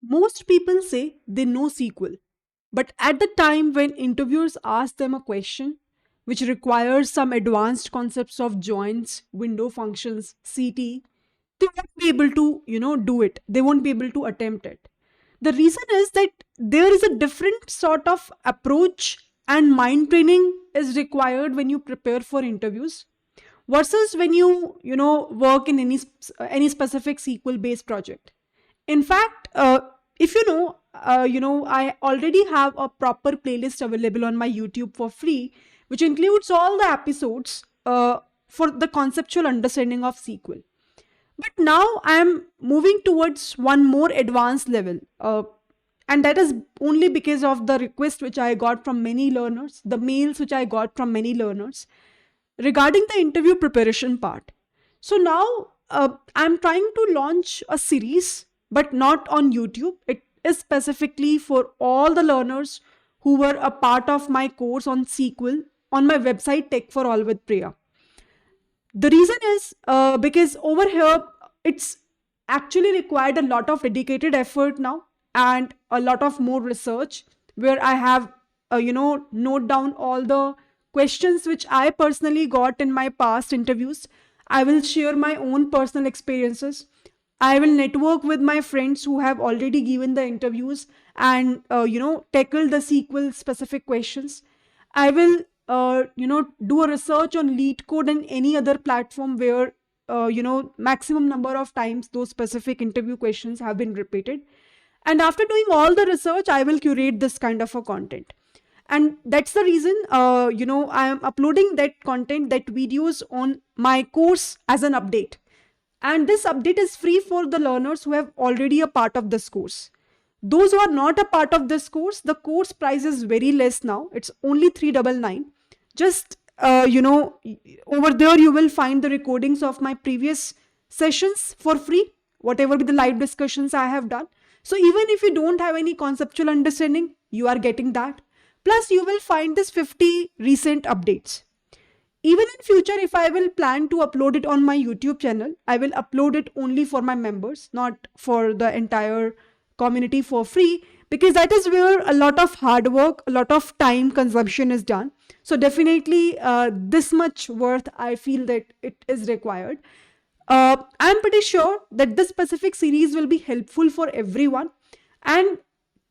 Most people say they know SQL, but at the time when interviewers ask them a question which requires some advanced concepts of joins, window functions, CT, they won't be able to, do it. They won't be able to attempt it. The reason is that there is a different sort of approach and mind training is required when you prepare for interviews versus when you work in any specific SQL based project. In fact, if I already have a proper playlist available on my YouTube for free, which includes all the episodes for the conceptual understanding of SQL. But now I am moving towards one more advanced level. And that is only because of the request which I got from many learners, the mails which I got from many learners regarding the interview preparation part. So now I'm trying to launch a series, but not on YouTube. It is specifically for all the learners who were a part of my course on SQL on my website Tech for All with Priya. The reason is because over here it's actually required a lot of dedicated effort now and a lot of more research where I have note down all the questions which I personally got in my past interviews. I will share my own personal experiences. I will network with my friends who have already given the interviews and tackle the SQL specific questions. I will do a research on lead code and any other platform where maximum number of times those specific interview questions have been repeated. And after doing all the research, I will curate this kind of a content. And that's the reason I am uploading that content, that videos on my course as an update. And this update is free for the learners who have already a part of this course. Those who are not a part of this course, the course price is very less now. It's only 399. Just over there you will find the recordings of my previous sessions for free, whatever be the live discussions I have done. So even if you don't have any conceptual understanding, you are getting that. Plus you will find this 50 recent updates. Even in future, if I will plan to upload it on my YouTube channel, I will upload it only for my members, not for the entire community for free, because that is where a lot of hard work, a lot of time consumption is done. So definitely this much worth I feel that it is required. I'm pretty sure that this specific series will be helpful for everyone. And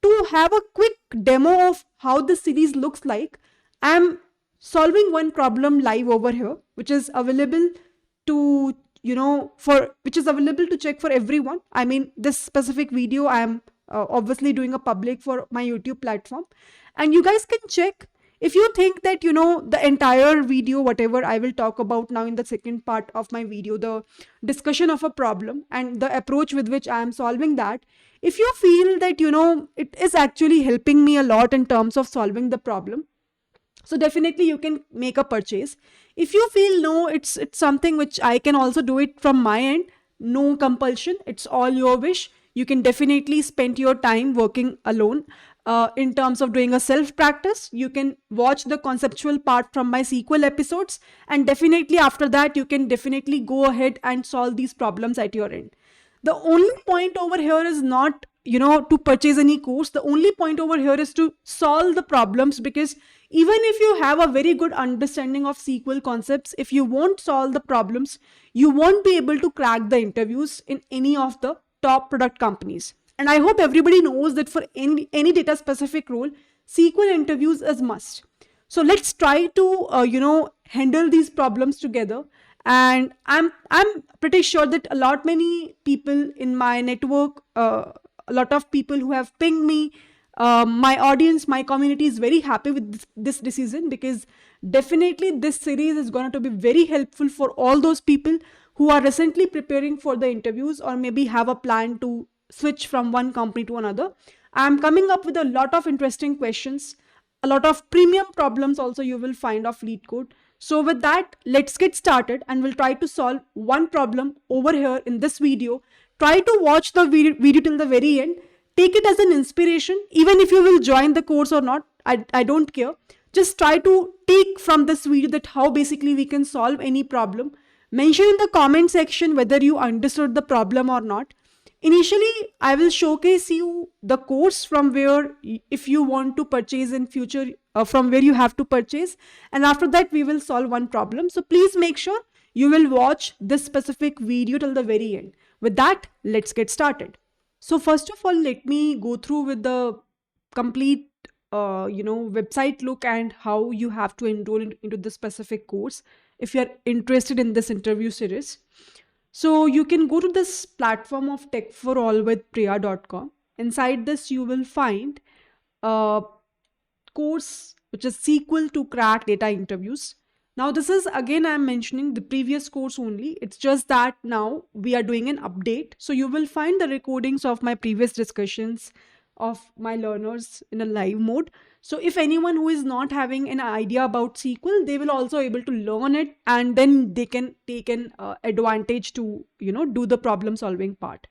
to have a quick demo of how the series looks like, I'm solving one problem live over here, which is available to check for everyone. I mean, this specific video I am obviously doing a public for my YouTube platform, and you guys can check. If you think that the entire video, whatever I will talk about now in the second part of my video, the discussion of a problem and the approach with which I am solving that, if you feel that it is actually helping me a lot in terms of solving the problem, so definitely you can make a purchase. If you feel no, it's something which I can also do it from my end, no compulsion, it's all your wish. You can definitely spend your time working alone. In terms of doing a self-practice, you can watch the conceptual part from my SQL episodes, and definitely after that, you can definitely go ahead and solve these problems at your end. The only point over here is not, to purchase any course. The only point over here is to solve the problems, because even if you have a very good understanding of SQL concepts, if you won't solve the problems, you won't be able to crack the interviews in any of the top product companies. And I hope everybody knows that for any data specific role, SQL interviews is must. So let's try to, handle these problems together. And I'm pretty sure that many people in my network, a lot of people who have pinged me, my audience, my community is very happy with this decision, because definitely this series is going to be very helpful for all those people who are recently preparing for the interviews or maybe have a plan to switch from one company to another. I'm coming up with a lot of interesting questions, a lot of premium problems also you will find of lead code. So with that, let's get started and we'll try to solve one problem over here in this video. Try to watch the video till the very end. Take it as an inspiration. Even if you will join the course or not, I don't care. Just try to take from this video that how basically we can solve any problem. Mention in the comment section whether you understood the problem or not. Initially, I will showcase you the course from where if you want to purchase in future, from where you have to purchase, and after that we will solve one problem. So please make sure you will watch this specific video till the very end. With that, let's get started. So first of all, let me go through with the complete website look and how you have to enroll into the specific course if you are interested in this interview series. So you can go to this platform of techforall with priya.com. Inside this, you will find a course which is SQL to crack data interviews. Now, this is again, I'm mentioning the previous course only. It's just that now we are doing an update. So you will find the recordings of my previous discussions of my learners in a live mode. So if anyone who is not having an idea about SQL, they will also able to learn it, and then they can take an advantage to, do the problem solving part.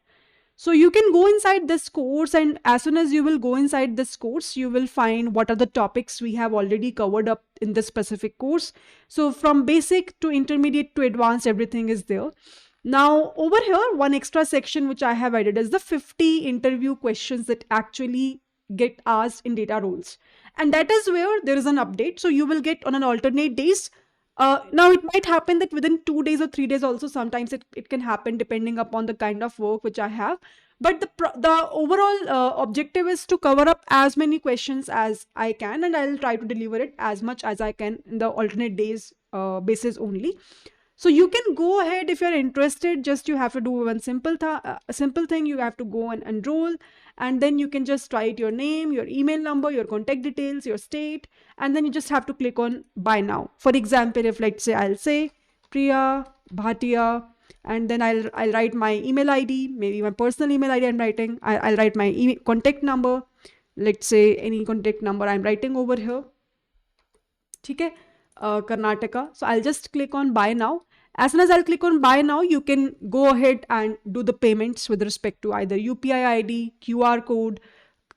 So you can go inside this course, and as soon as you will go inside this course, you will find what are the topics we have already covered up in this specific course. So from basic to intermediate to advanced, everything is there. Now over here, one extra section which I have added is the 50 interview questions that actually get asked in data roles. And that is where there is an update. So you will get on an alternate days. Now it might happen that within 2 days or 3 days also, sometimes it can happen depending upon the kind of work which I have. But the overall objective is to cover up as many questions as I can, and I'll try to deliver it as much as I can in the alternate days basis only. So you can go ahead if you're interested. Just you have to do one simple thing. You have to go and enroll, and then you can just write your name, your email number, your contact details, your state, and then you just have to click on buy now. For example, if let's say I'll say Priya Bhatia, and then I'll write my email ID, maybe my personal email ID I'm writing. I'll write my contact number. Let's say any contact number I'm writing over here. Okay. Karnataka. So I'll just click on buy now. As soon as I'll click on buy now, you can go ahead and do the payments with respect to either UPI ID, QR code,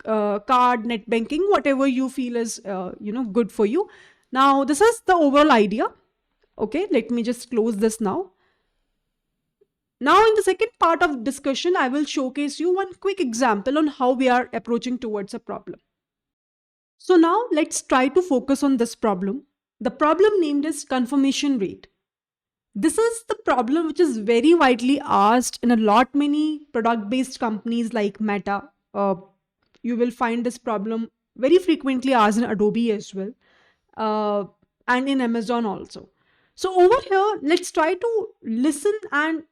card, net banking, whatever you feel is good for you. Now this is the overall idea. Okay, let me just close this now. Now in the second part of discussion, I will showcase you one quick example on how we are approaching towards a problem. So now let's try to focus on this problem. The problem named is confirmation rate. This is the problem which is very widely asked in a lot many product-based companies like Meta. You will find this problem very frequently asked in Adobe as well, and in Amazon also. So over here, let's try to listen and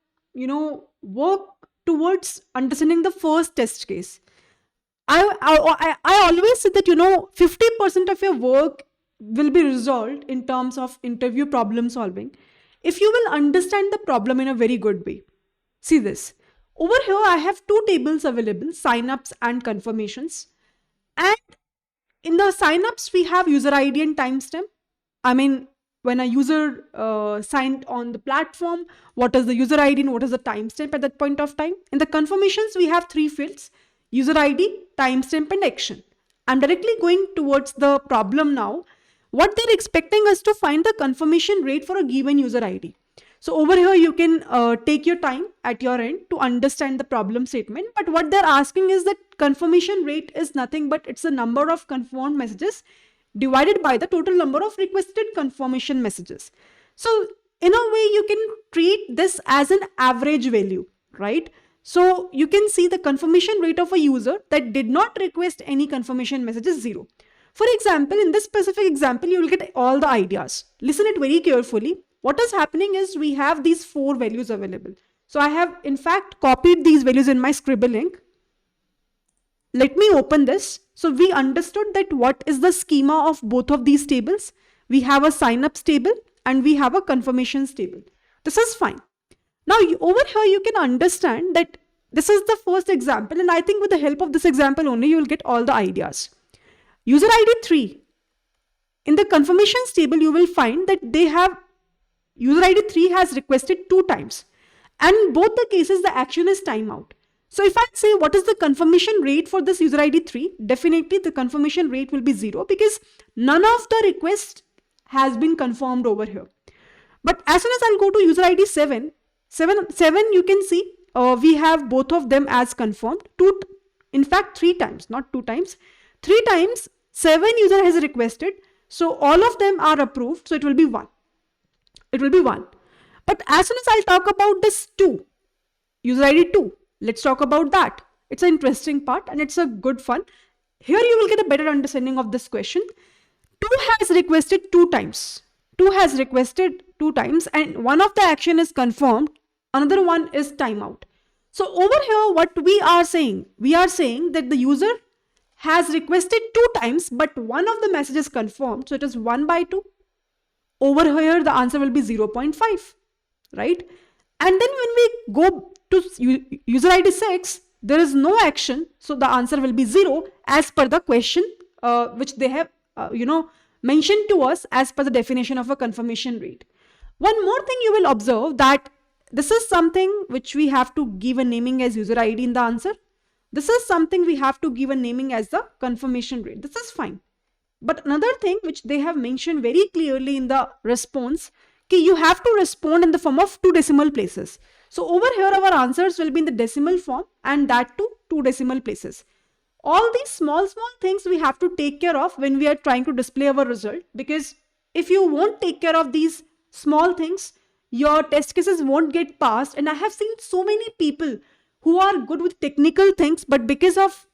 work towards understanding the first test case. I always say that 50% of your work will be resolved in terms of interview problem solving if you will understand the problem in a very good way. See this. Over here, I have two tables available, signups and confirmations. And in the signups, we have user ID and timestamp. I mean, when a user signed on the platform, what is the user ID and what is the timestamp at that point of time. In the confirmations, we have three fields: user ID, timestamp, and action. I'm directly going towards the problem now. What they're expecting us to find the confirmation rate for a given user ID. So over here, you can take your time at your end to understand the problem statement. But what they're asking is that confirmation rate is nothing but it's the number of confirmed messages divided by the total number of requested confirmation messages. So in a way, you can treat this as an average value, right? So you can see the confirmation rate of a user that did not request any confirmation message is 0. For example, in this specific example, you will get all the ideas. Listen it very carefully. What is happening is we have these 4 values available. So I have in fact copied these values in my Scribble ink. Let me open this. So we understood that what is the schema of both of these tables. We have a signups table and we have a confirmations table. This is fine. Now over here you can understand that this is the first example, and I think with the help of this example only you will get all the ideas. User ID 3. In the confirmations table, you will find that they have user ID 3 has requested 2 times. And in both the cases, the action is timeout. So if I say what is the confirmation rate for this user ID 3, definitely the confirmation rate will be 0 because none of the request has been confirmed over here. But as soon as I'll go to user ID 7 you can see we have both of them as confirmed. In fact, 3 times, not 2 times. 3 times, 7 user has requested. So all of them are approved. So it will be 1. It will be 1. But as soon as I'll talk about this 2, user ID 2, let's talk about that. It's an interesting part and it's a good fun. Here you will get a better understanding of this question. 2 has requested 2 times. 2 has requested 2 times and one of the action is confirmed. Another one is timeout. So over here, what we are saying that the user has requested 2 times, but one of the messages confirmed. So it is 1 by 2. Over here, the answer will be 0.5, right? And then when we go to user ID 6, there is no action. So the answer will be 0 as per the question, which they have, mentioned to us as per the definition of a confirmation rate. One more thing you will observe that this is something which we have to give a naming as user ID in the answer. This is something we have to give a naming as the confirmation rate. This is fine. But another thing which they have mentioned very clearly in the response, you have to respond in the form of 2 decimal places. So over here, our answers will be in the decimal form and that too 2 decimal places. All these small things we have to take care of when we are trying to display our result, because if you won't take care of these small things, your test cases won't get passed. And I have seen so many people who are good with technical things, but because of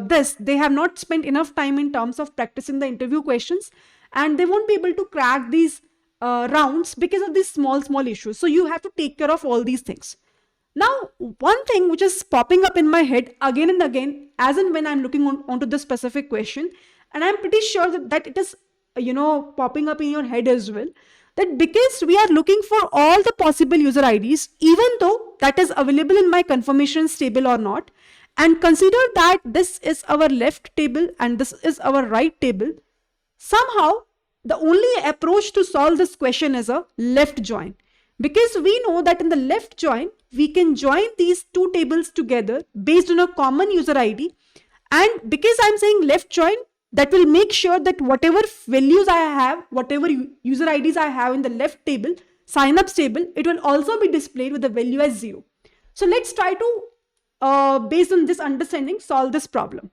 this, they have not spent enough time in terms of practicing the interview questions and they won't be able to crack these rounds because of these small issues. So you have to take care of all these things. Now, one thing which is popping up in my head again and again, as and when I'm looking onto this specific question, and I'm pretty sure that it is, popping up in your head as well, that because we are looking for all the possible user IDs, even though that is available in my confirmations table or not, and consider that this is our left table and this is our right table, somehow the only approach to solve this question is a left join. Because we know that in the left join, we can join these 2 tables together based on a common user ID. And because I'm saying left join, that will make sure that whatever values I have, whatever user IDs I have in the left table, signups table, it will also be displayed with the value as 0. So let's try to, based on this understanding, solve this problem.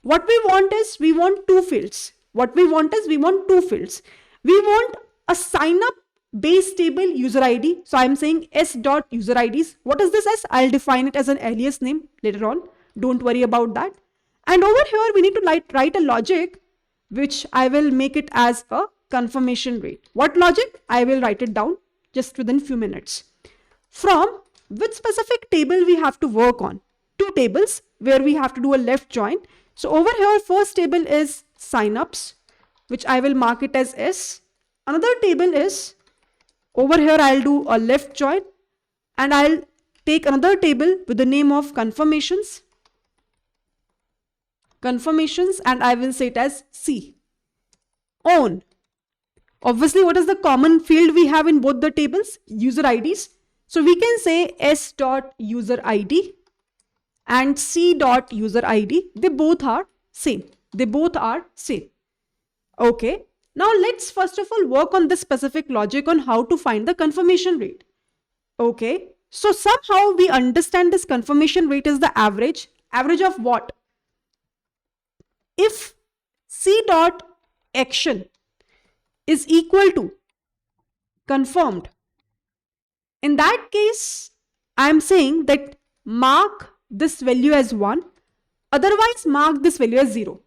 What we want is, we want 2 fields. We want 2 fields. We want a sign up base table user ID. So I'm saying s.userid's. What is this s? I'll define it as an alias name later on. Don't worry about that. And over here, we need to write a logic, which I will make it as a confirmation rate. What logic? I will write it down just within few minutes. From which specific table we have to work on? 2 tables where we have to do a left join. So over here, first table is signups, which I will mark it as S. Another table is, over here I'll do a left join and I'll take another table with the name of confirmations, and I will say it as C. On. Obviously, what is the common field we have in both the tables? User IDs. So we can say s.user ID and c.user ID. They both are same. Okay. Now let's first of all work on this specific logic on how to find the confirmation rate. Okay. So somehow we understand this confirmation rate is the average. Average of what? If c dot action is equal to confirmed, in that case, I am saying that mark this value as 1, otherwise mark this value as 0,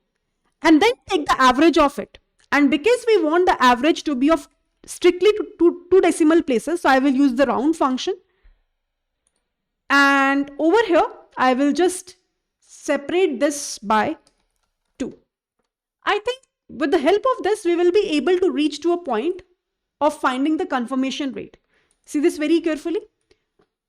and then take the average of it. And because we want the average to be of strictly to 2 decimal places, so I will use the round function. And over here, I will just separate this by 2. I think with the help of this, we will be able to reach to a point of finding the confirmation rate. See this very carefully.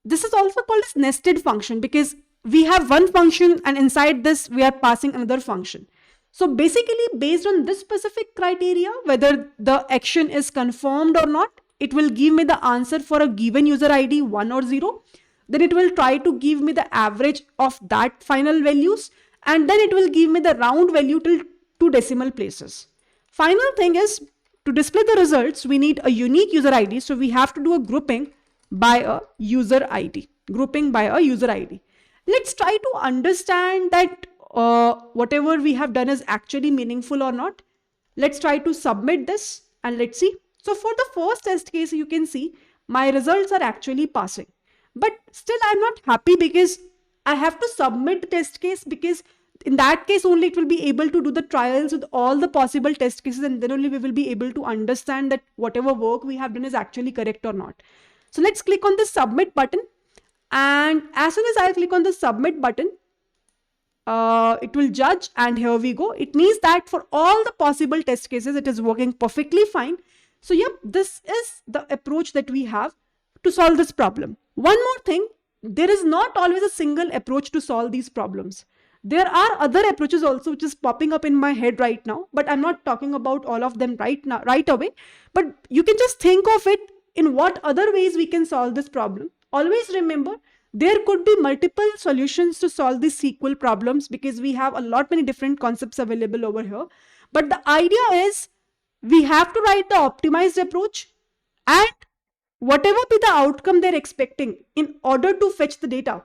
This is also called as nested function because we have one function and inside this we are passing another function. So basically, based on this specific criteria, whether the action is confirmed or not, it will give me the answer for a given user ID 1 or 0. Then it will try to give me the average of that final values. And then it will give me the round value till 2 decimal places. Final thing is, to display the results, we need a unique user ID. So we have to do a grouping by a user ID. grouping by a user ID. Let's try to understand that whatever we have done is actually meaningful or not. Let's try to submit this and let's see. So for the first test case, you can see my results are actually passing. But still I'm not happy because I have to submit the test case, because in that case only it will be able to do the trials with all the possible test cases, and then only we will be able to understand that whatever work we have done is actually correct or not. So let's click on the submit button. And as soon as I click on the submit button, it will judge, and here we go. It means that for all the possible test cases, it is working perfectly fine. So yep, this is the approach that we have to solve this problem. One more thing, there is not always a single approach to solve these problems. There are other approaches also which is popping up in my head right now, but I'm not talking about all of them right now, right away. But you can just think of it in what other ways we can solve this problem. Always remember, there could be multiple solutions to solve these SQL problems because we have a lot many different concepts available over here. But the idea is we have to write the optimized approach, and whatever be the outcome they're expecting in order to fetch the data,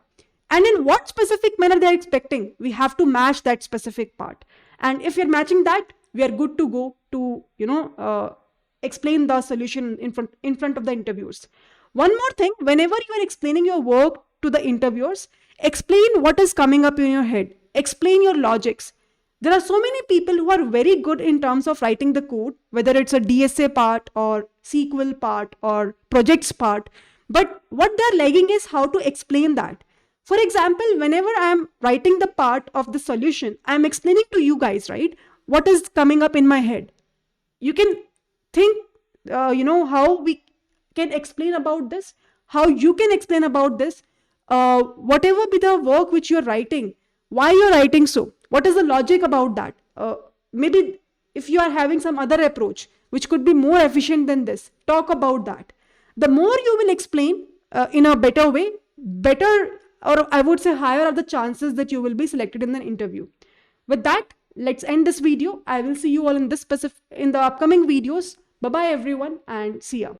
and in what specific manner they're expecting, we have to match that specific part. And if you're matching that, we are good to go to explain the solution in front of the interviewers. One more thing, whenever you are explaining your work to the interviewers, explain what is coming up in your head, explain your logics. There are so many people who are very good in terms of writing the code, whether it's a DSA part or SQL part or projects part, but what they're lagging is how to explain that. For example, whenever I'm writing the part of the solution, I'm explaining to you guys, right, what is coming up in my head. You can think, how we can explain about this, how you can explain about this, whatever be the work which you're writing, why you're writing so, what is the logic about that. Maybe if you are having some other approach which could be more efficient than this, talk about that. The more you will explain in a better way, better, or I would say higher are the chances that you will be selected in an interview. With that, let's end this video. I will see you all in the upcoming videos. Bye bye everyone, and see ya.